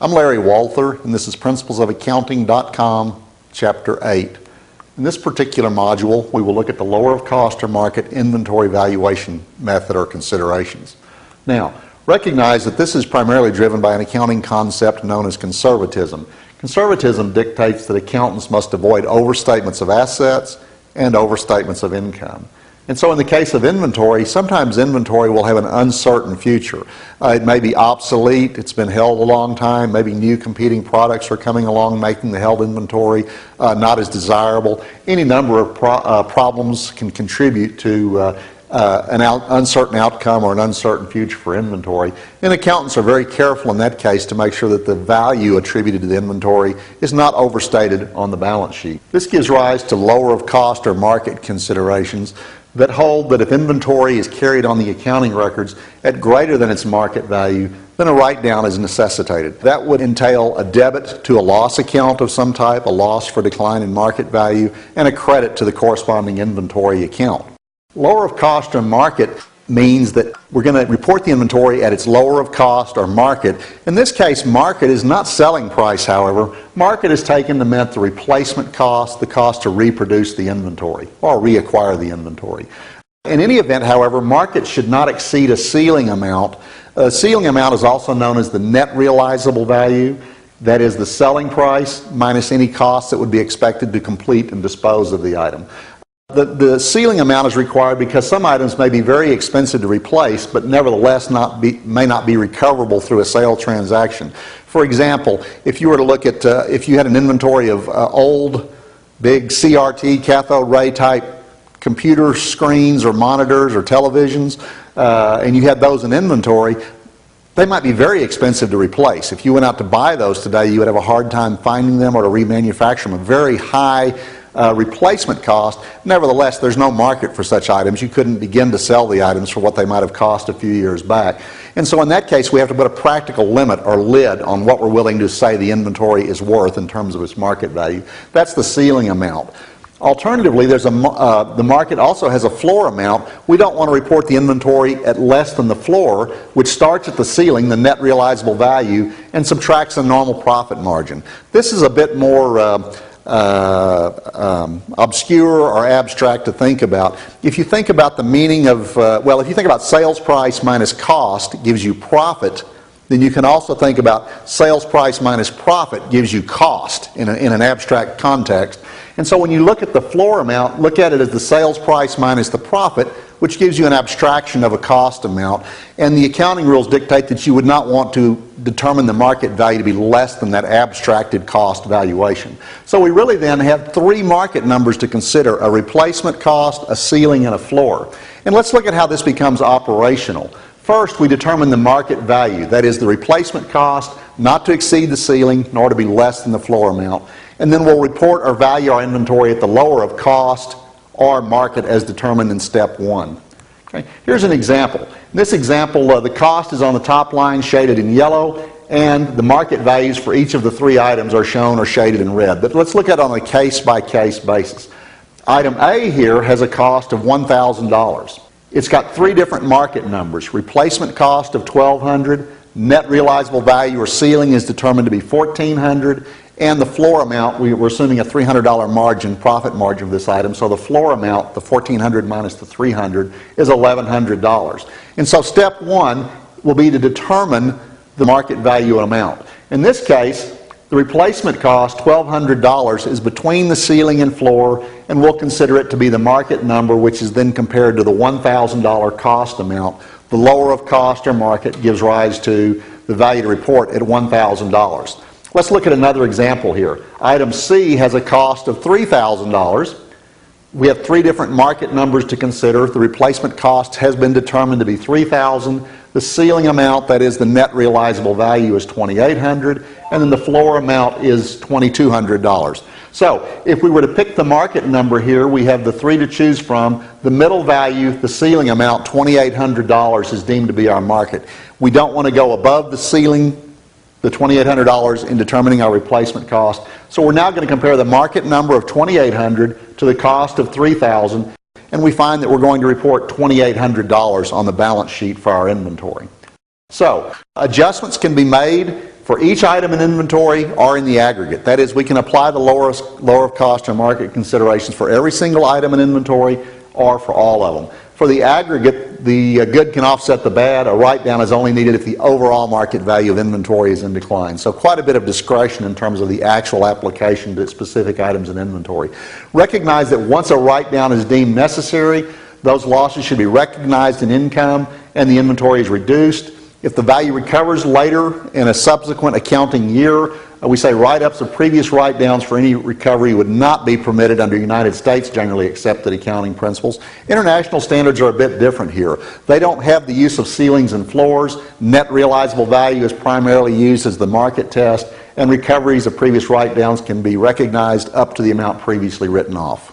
I'm Larry Walther, and this is principlesofaccounting.com, Chapter 8. In this particular module, we will look at the lower of cost or market inventory valuation method or considerations. Now, recognize that this is primarily driven by an accounting concept known as conservatism. Conservatism dictates that accountants must avoid overstatements of assets and overstatements of income. And so in the case of inventory, sometimes inventory will have an uncertain future. It may be obsolete, it's been held a long time, maybe new competing products are coming along making the held inventory not as desirable. Any number of problems can contribute to an uncertain outcome or an uncertain future for inventory. And accountants are very careful in that case to make sure that the value attributed to the inventory is not overstated on the balance sheet. This gives rise to lower of cost or market considerations that hold that if inventory is carried on the accounting records at greater than its market value, then a write-down is necessitated. That would entail a debit to a loss account of some type, a loss for decline in market value, and a credit to the corresponding inventory account. Lower of cost or market means that we're going to report the inventory at its lower of cost or market. In this case, market is not selling price, however. Market is taken to mean the replacement cost, the cost to reproduce the inventory or reacquire the inventory. In any event, however, market should not exceed a ceiling amount. A ceiling amount is also known as the net realizable value. That is the selling price minus any costs that would be expected to complete and dispose of the item. The ceiling amount is required because some items may be very expensive to replace, but nevertheless may not be recoverable through a sale transaction. For example, if you were to look at, if you had an inventory of old, big CRT, cathode ray type computer screens or monitors or televisions, and you had those in inventory, they might be very expensive to replace. If you went out to buy those today, you would have a hard time finding them or to remanufacture them. A very high replacement cost. Nevertheless, there's no market for such items. You couldn't begin to sell the items for what they might have cost a few years back. And so in that case, we have to put a practical limit or lid on what we're willing to say the inventory is worth in terms of its market value. That's the ceiling amount. Alternatively, the market also has a floor amount. We don't want to report the inventory at less than the floor, which starts at the ceiling, the net realizable value, and subtracts a normal profit margin. This is a bit more obscure or abstract to think about. If you think about the meaning of, if you think about sales price minus cost gives you profit, then you can also think about sales price minus profit gives you cost in an abstract context. And so when you look at the floor amount, look at it as the sales price minus the profit, which gives you an abstraction of a cost amount. And the accounting rules dictate that you would not want to determine the market value to be less than that abstracted cost valuation. So we really then have three market numbers to consider: a replacement cost, a ceiling, and a floor. And let's look at how this becomes operational. First, we determine the market value, that is the replacement cost, not to exceed the ceiling nor to be less than the floor amount. And then we'll report or value our inventory at the lower of cost or market as determined in step 1. Okay. Here's an example. In this example, the cost is on the top line shaded in yellow, and the market values for each of the three items are shown or shaded in red. But let's look at it on a case-by-case basis. Item A here has a cost of $1,000. It's got three different market numbers. Replacement cost of $1,200, net realizable value or ceiling is determined to be $1,400, and the floor amount, we're assuming a $300 margin, profit margin of this item, so the floor amount, the $1,400 minus the $300, is $1,100. And so step 1 will be to determine the market value amount. In this case, the replacement cost, $1,200, is between the ceiling and floor, and we'll consider it to be the market number, which is then compared to the $1,000 cost amount. The lower of cost or market gives rise to the value to report at $1,000. Let's look at another example here. Item C has a cost of $3,000. We have three different market numbers to consider. The replacement cost has been determined to be $3,000. The ceiling amount, that is the net realizable value, is $2,800, and then the floor amount is $2,200. So if we were to pick the market number here, we have the three to choose from. The middle value, the ceiling amount, $2,800, is deemed to be our market. We don't want to go above the ceiling, the $2,800, in determining our replacement cost. So we're now going to compare the market number of $2,800 to the cost of $3,000, and we find that we're going to report $2,800 on the balance sheet for our inventory. So adjustments can be made for for each item in inventory or in the aggregate. That is, we can apply the lower of cost or market considerations for every single item in inventory or for all of them. For the aggregate, the good can offset the bad. A write-down is only needed if the overall market value of inventory is in decline. So quite a bit of discretion in terms of the actual application to specific items in inventory. Recognize that once a write-down is deemed necessary, those losses should be recognized in income and the inventory is reduced. If the value recovers later in a subsequent accounting year, we say write-ups of previous write-downs for any recovery would not be permitted under United States generally accepted accounting principles. International standards are a bit different here. They don't have the use of ceilings and floors. Net realizable value is primarily used as the market test, and recoveries of previous write-downs can be recognized up to the amount previously written off.